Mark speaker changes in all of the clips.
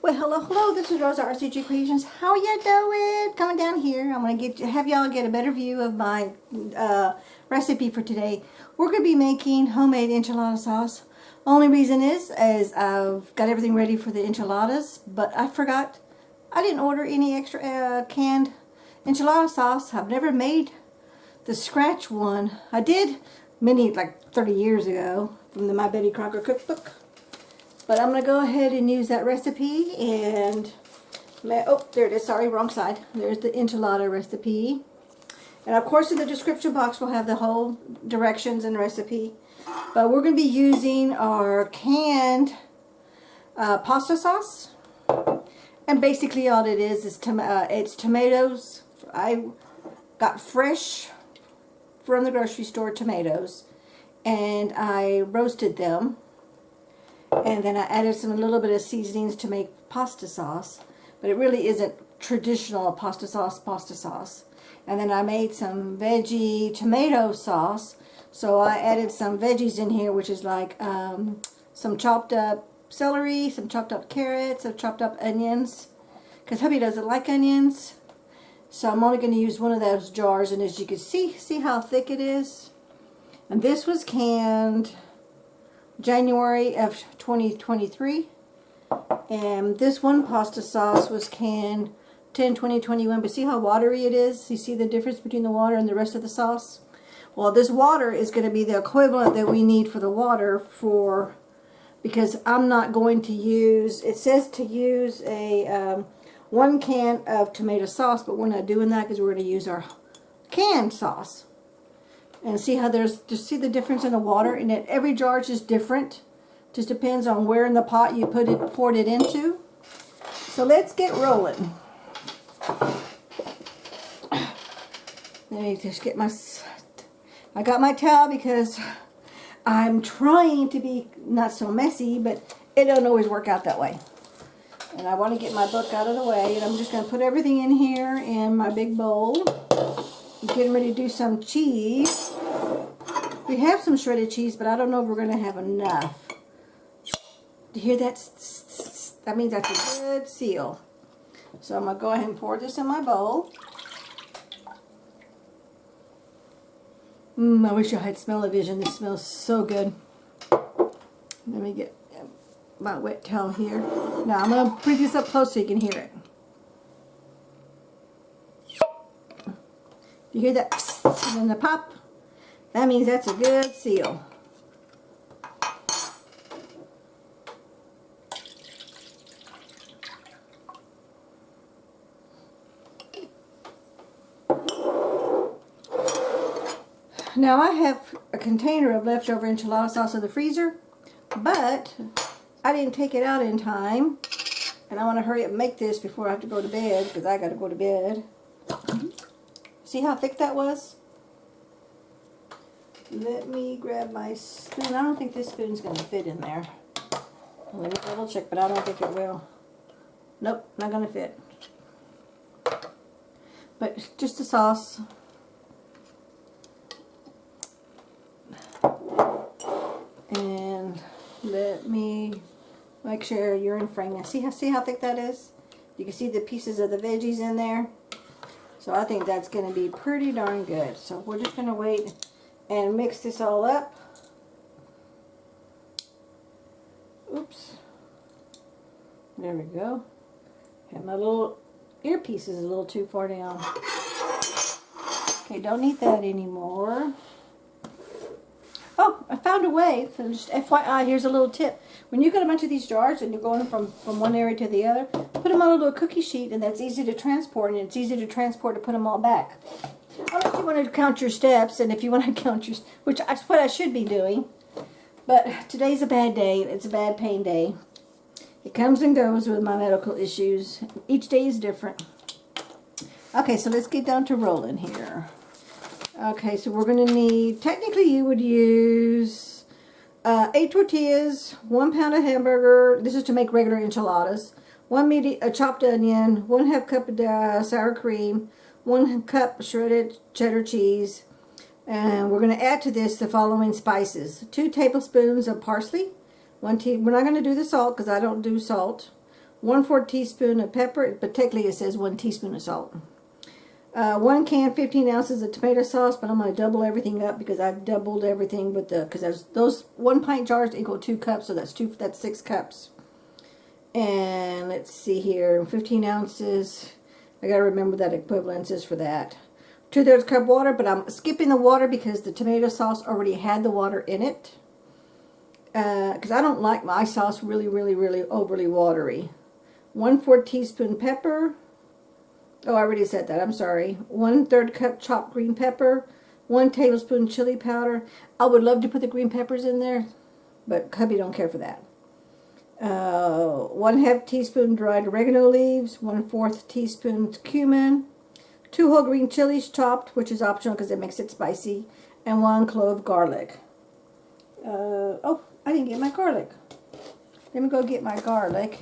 Speaker 1: Well, hello, this is Rosa RCG Creations. How you doing? Coming down here, I'm going to have y'all get a better view of my recipe for today. We're going to be making homemade enchilada sauce. Only reason is I've got everything ready for the enchiladas, but I forgot. I didn't order any extra canned enchilada sauce. I've never made the scratch one. I did like 30 years ago from the My Betty Crocker cookbook. But I'm going to go ahead and use that recipe and, oh, there it is, sorry, wrong side. There's the enchilada recipe. And of course in the description box we'll have the whole directions and recipe. But we're going to be using our canned pasta sauce. And basically all it is it's tomatoes. I got fresh from the grocery store tomatoes and I roasted them. And then I added a little bit of seasonings to make pasta sauce. But it really isn't traditional pasta sauce. And then I made some veggie tomato sauce. So I added some veggies in here, which is like some chopped up celery, some chopped up carrots, some chopped up onions. Because hubby doesn't like onions. So I'm only going to use one of those jars. And as you can see how thick it is. And this was canned January of 2023, and this one pasta sauce was canned 10/20/21. But see how watery it is? You see the difference between the water and the rest of the sauce? Well, this water is going to be the equivalent that we need for the water because I'm not going to use, it says to use a 1 can of tomato sauce, but we're not doing that because we're going to use our canned sauce. And see how just see the difference in the water, and every jar is just different. Just depends on where in the pot you poured it into. So let's get rolling. Let me just get I got my towel because I'm trying to be not so messy, but it doesn't always work out that way. And I want to get my book out of the way, and I'm just going to put everything in here in my big bowl. I'm getting ready to do some cheese. We have some shredded cheese, but I don't know if we're going to have enough. Do you hear that? That means that's a good seal. So I'm going to go ahead and pour this in my bowl. I wish I had smell-o-vision. This smells so good. Let me get my wet towel here. Now I'm going to bring this up close so you can hear it. You hear that? And then the pop. That means that's a good seal. Now I have a container of leftover enchilada sauce in the freezer, but I didn't take it out in time, and I want to hurry up and make this before I have to go to bed because I got to go to bed. See how thick that was? Let me grab my spoon. I don't think this spoon's going to fit in there. Let me double check, but I don't think it will. Nope, not going to fit. But just the sauce. And let me make sure you're in frame. Now see how thick that is? You can see the pieces of the veggies in there. So I think that's going to be pretty darn good. So we're just going to wait and mix this all up. Oops. There we go. And my little earpiece is a little too far down. Okay, don't need that anymore. Oh, I found a way. So just FYI, here's a little tip. When you get a bunch of these jars and you're going from one area to the other, put them on a little cookie sheet, and that's easy to transport, and it's easy to transport to put them all back. Unless you want to count your steps, and if you want to count your, which is what I should be doing. But today's a bad day. It's a bad pain day. It comes and goes with my medical issues. Each day is different. Okay, so let's get down to rolling here. Okay, so we're going to need, technically you would use 8 tortillas, 1 pound of hamburger. This is to make regular enchiladas. 1 chopped onion, 1/2 cup of sour cream, 1 cup shredded cheddar cheese. And we're going to add to this the following spices. 2 tablespoons of parsley. We're not going to do the salt because I don't do salt. 1/4 teaspoon of pepper, but technically it says 1 teaspoon of salt. 1 can, 15 ounces of tomato sauce, but I'm going to double everything up because I've doubled everything with the, because those 1 pint jars equal 2 cups, so that's 6 cups. And let's see here, 15 ounces. I got to remember that equivalence is for that. 2/3 cup water, but I'm skipping the water because the tomato sauce already had the water in it. Because I don't like my sauce really overly watery. 1/4 teaspoon pepper. Oh, I already said that. I'm sorry. 1/3 cup chopped green pepper. 1 tablespoon chili powder. I would love to put the green peppers in there, but hubby don't care for that. 1/2 teaspoon dried oregano leaves. 1/4 teaspoon cumin. 2 whole green chilies chopped, which is optional because it makes it spicy, and 1 clove garlic. Oh, I didn't get my garlic. Let me go get my garlic.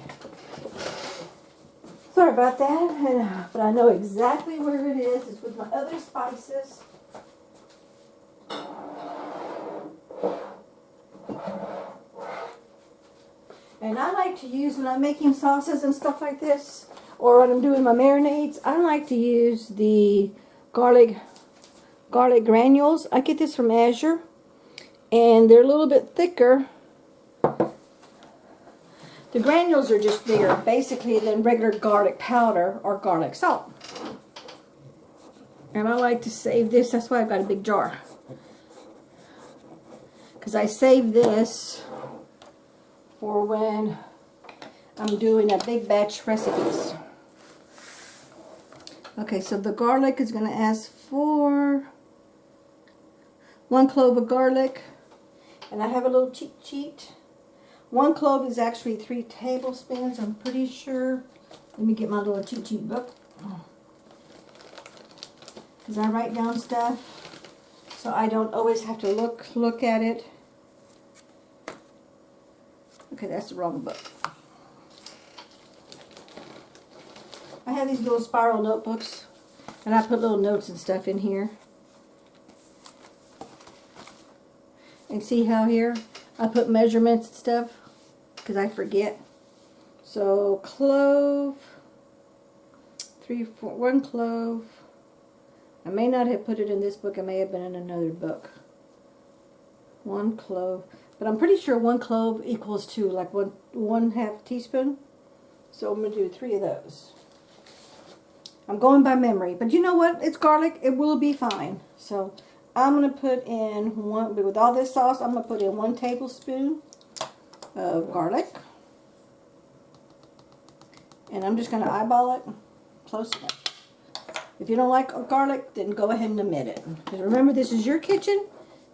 Speaker 1: Sorry about that, but I know exactly where it is. It's with my other spices. And I like to use, when I'm making sauces and stuff like this, or when I'm doing my marinades, I like to use the garlic granules. I get this from Azure, and they're a little bit thicker. The granules are just bigger, basically, than regular garlic powder or garlic salt. And I like to save this. That's why I've got a big jar. Because I save this for when I'm doing a big batch recipes. Okay, so the garlic is going to ask for 1 clove of garlic. And I have a little cheat sheet. 1 clove is actually 3 tablespoons, I'm pretty sure. Let me get my little cheat sheet book. Because I write down stuff, so I don't always have to look at it. Okay, that's the wrong book. I have these little spiral notebooks, and I put little notes and stuff in here. And see how here I put measurements and stuff because I forget. So clove, 1 clove. I may not have put it in this book. It may have been in another book. 1 clove, but I'm pretty sure 1 clove equals to like 1/2 teaspoon. So I'm gonna do 3 of those. I'm going by memory, but you know what? It's garlic. It will be fine. So I'm going to put in with all this sauce, I'm going to put in 1 tablespoon of garlic. And I'm just going to eyeball it close enough. If you don't like garlic, then go ahead and omit it. Because remember, this is your kitchen,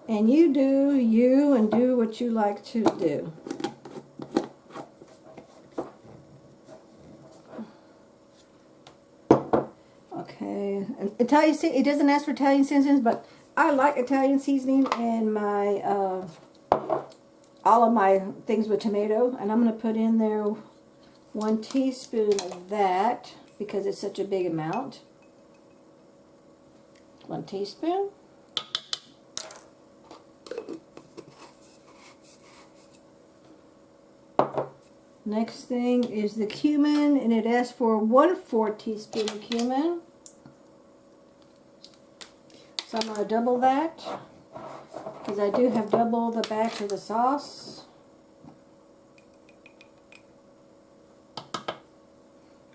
Speaker 1: and you do you and do what you like to do. Okay, and Italian, it doesn't ask for Italian seasonings, but I like Italian seasoning in my all of my things with tomato, and I'm going to put in there 1 teaspoon of that because it's such a big amount. 1 teaspoon. Next thing is the cumin, and it asks for 1/4 teaspoon of cumin. So I'm going to double that because I do have double the batch of the sauce.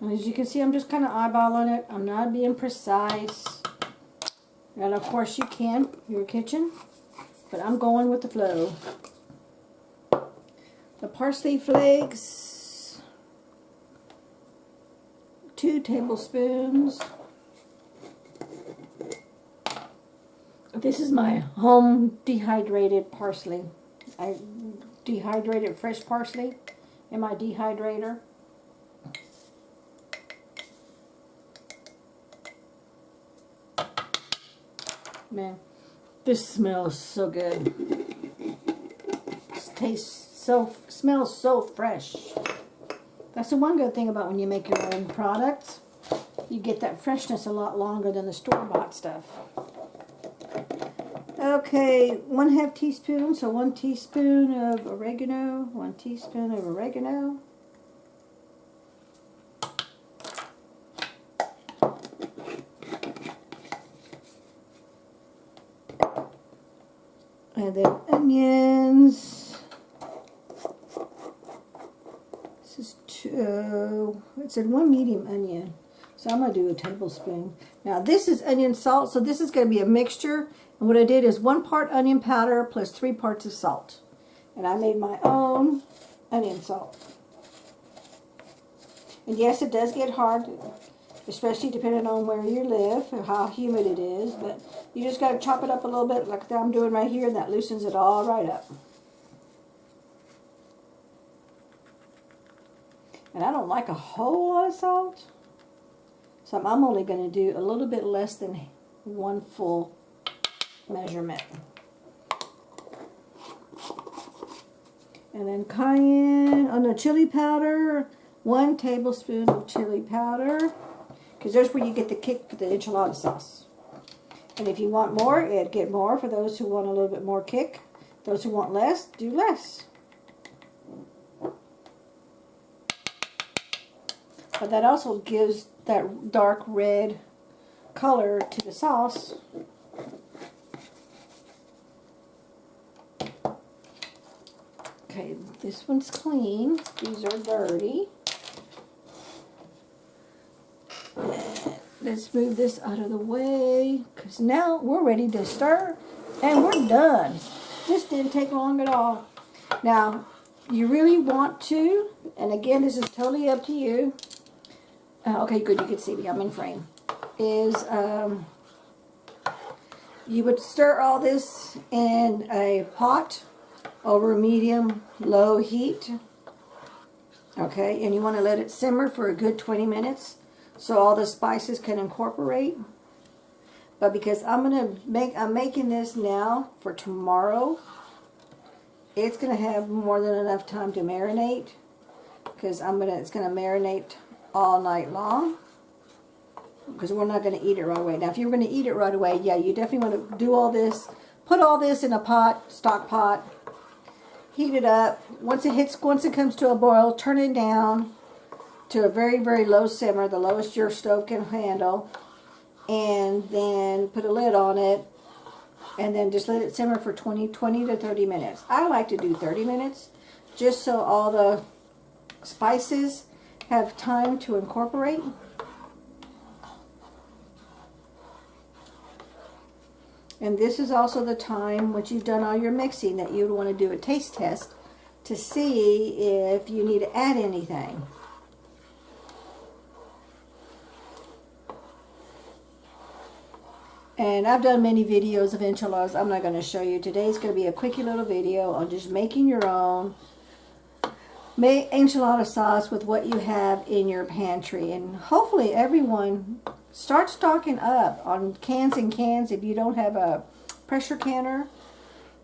Speaker 1: And as you can see, I'm just kind of eyeballing it. I'm not being precise. And of course you can, your kitchen, but I'm going with the flow. The parsley flakes, 2 tablespoons. This is my home dehydrated parsley. I dehydrated fresh parsley in my dehydrator. Man, this smells so good. It smells so fresh. That's the one good thing about when you make your own products. You get that freshness a lot longer than the store-bought stuff. Okay, 1/2 teaspoon, so 1 teaspoon of oregano, 1 teaspoon of oregano. And then onions. This is it said 1 medium onion. So I'm going to do a tablespoon. Now this is onion salt, so this is going to be a mixture. And what I did is 1 part onion powder plus 3 parts of salt. And I made my own onion salt. And yes, it does get hard, especially depending on where you live or how humid it is. But you just got to chop it up a little bit like I'm doing right here, and that loosens it all right up. And I don't like a whole lot of salt, so I'm only going to do a little bit less than 1 full measurement. And then cayenne, chili powder, 1 tablespoon of chili powder, because there's where you get the kick for the enchilada sauce. And if you want more, get more for those who want a little bit more kick. Those who want less, do less. But that also gives that dark red color to the sauce. Okay, this one's clean. These are dirty. Let's move this out of the way, because now we're ready to stir, and we're done. This didn't take long at all. Now, you really want to, and again, this is totally up to you. Okay, good, you can see me, I'm in frame. You would stir all this in a pot over medium-low heat. Okay, and you want to let it simmer for a good 20 minutes so all the spices can incorporate. But because I'm making this now for tomorrow, it's going to have more than enough time to marinate, because it's going to marinate all night long, because we're not going to eat it right away. Now, if you're going to eat it right away, yeah, you definitely want to do all this, put all this in a pot, stock pot, heat it up. Once it comes to a boil, turn it down to a very, very low simmer, the lowest your stove can handle, and then put a lid on it, and then just let it simmer for 20 to 30 minutes. I like to do 30 minutes, just so all the spices have time to incorporate. And this is also the time, once you've done all your mixing, that you would want to do a taste test to see if you need to add anything. And I've done many videos of enchiladas. I'm not going to show you. Today's going to be a quickie little video on just making your own enchilada sauce with what you have in your pantry. And hopefully everyone start stocking up on cans and cans if you don't have a pressure canner,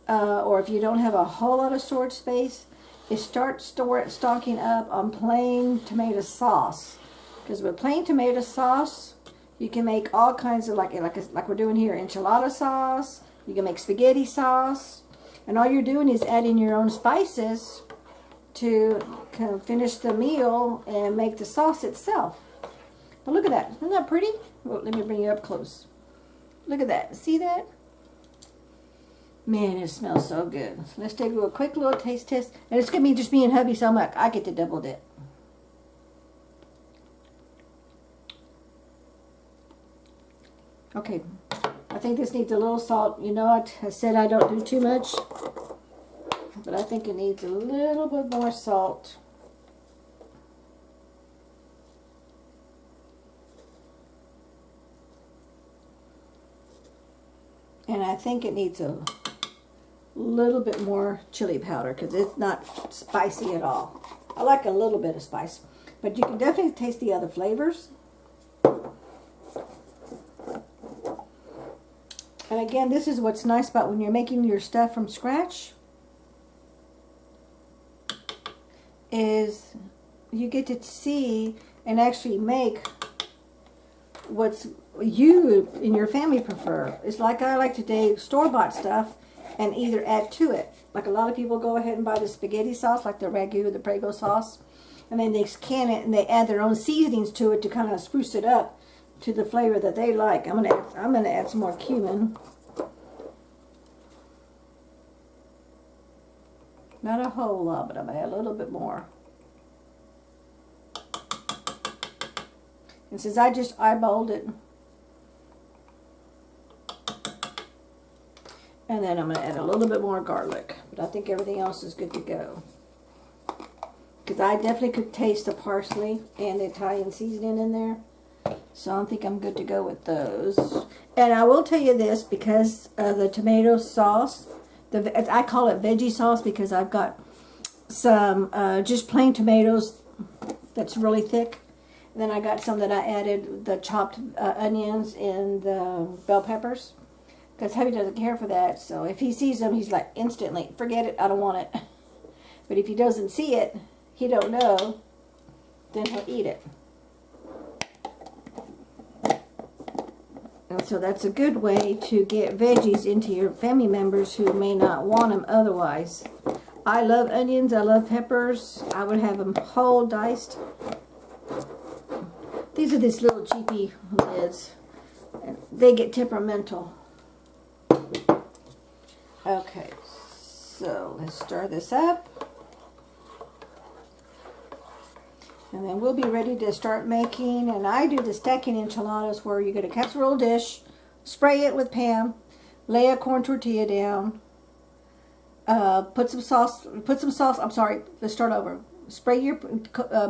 Speaker 1: or if you don't have a whole lot of storage space, is start stocking up on plain tomato sauce. Because with plain tomato sauce, you can make all kinds of, like we're doing here, enchilada sauce. You can make spaghetti sauce. And all you're doing is adding your own spices to kind of finish the meal and make the sauce itself. But look at that. Isn't that pretty? Well, let me bring you up close. Look at that. See that? Man, it smells so good. Let's take a quick little taste test. And it's going to be just me and hubby, so I get to double dip. Okay. I think this needs a little salt. You know, I said I don't do too much, but I think it needs a little bit more salt. And I think it needs a little bit more chili powder, because it's not spicy at all. I like a little bit of spice, but you can definitely taste the other flavors. And again, this is what's nice about when you're making your stuff from scratch, is you get to see and actually make what's you and your family prefer. It's like I like to do store-bought stuff and either add to it. Like a lot of people go ahead and buy the spaghetti sauce, like the ragu, the Prego sauce, and then they can it and they add their own seasonings to it to kind of spruce it up to the flavor that they like. I'm gonna add some more cumin. Not a whole lot, but I'm going to add a little bit more. And since I just eyeballed it, and then I'm going to add a little bit more garlic. But I think everything else is good to go. Because I definitely could taste the parsley and the Italian seasoning in there. So I think I'm good to go with those. And I will tell you this, because of the tomato sauce, I call it veggie sauce because I've got some just plain tomatoes that's really thick. And then I got some that I added the chopped onions and the bell peppers. Because hubby doesn't care for that. So if he sees them, he's like instantly, forget it, I don't want it. But if he doesn't see it, he don't know, then he'll eat it. And so that's a good way to get veggies into your family members who may not want them otherwise. I love onions, I love peppers. I would have them whole diced. These are these little cheapy lids. They get temperamental. Okay, so let's stir this up. And then we'll be ready to start making, and I do the stacking enchiladas where you get a casserole dish, spray it with Pam, lay a corn tortilla down, put some sauce, I'm sorry, let's start over. Spray your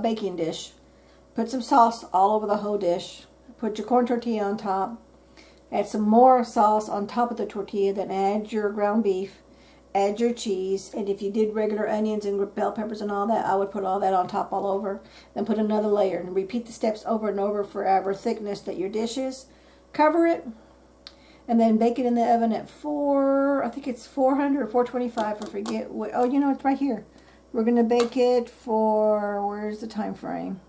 Speaker 1: baking dish, put some sauce all over the whole dish, put your corn tortilla on top, add some more sauce on top of the tortilla, then add your ground beef, add your cheese, and if you did regular onions and bell peppers and all that, I would put all that on top all over. Then put another layer and repeat the steps over and over for whatever thickness that your dish is. Cover it, and then bake it in the oven at I think it's 400 or 425, I forget what. Oh, you know, it's right here. We're going to bake it for, where's the time frame?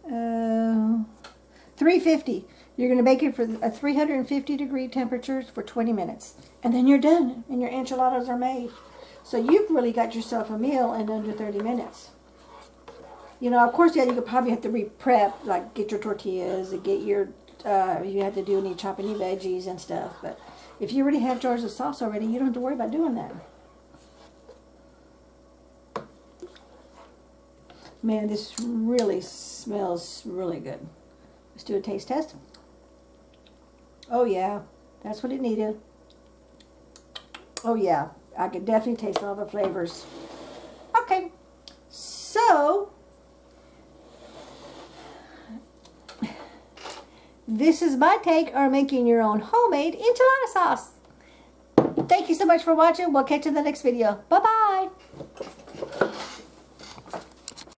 Speaker 1: 350. You're going to bake it for a 350 degree temperatures for 20 minutes. And then you're done, and your enchiladas are made. So you've really got yourself a meal in under 30 minutes. You know, of course, yeah, you could probably have to re-prep, like get your tortillas and get your, you have to do any chopping any veggies and stuff. But if you already have jars of sauce already, you don't have to worry about doing that. Man, this really smells really good. Let's do a taste test. Oh yeah, that's what it needed. Oh yeah, I could definitely taste all the flavors. Okay, so this is my take on making your own homemade enchilada sauce. Thank you so much for watching. We'll catch you in the next video. Bye-bye.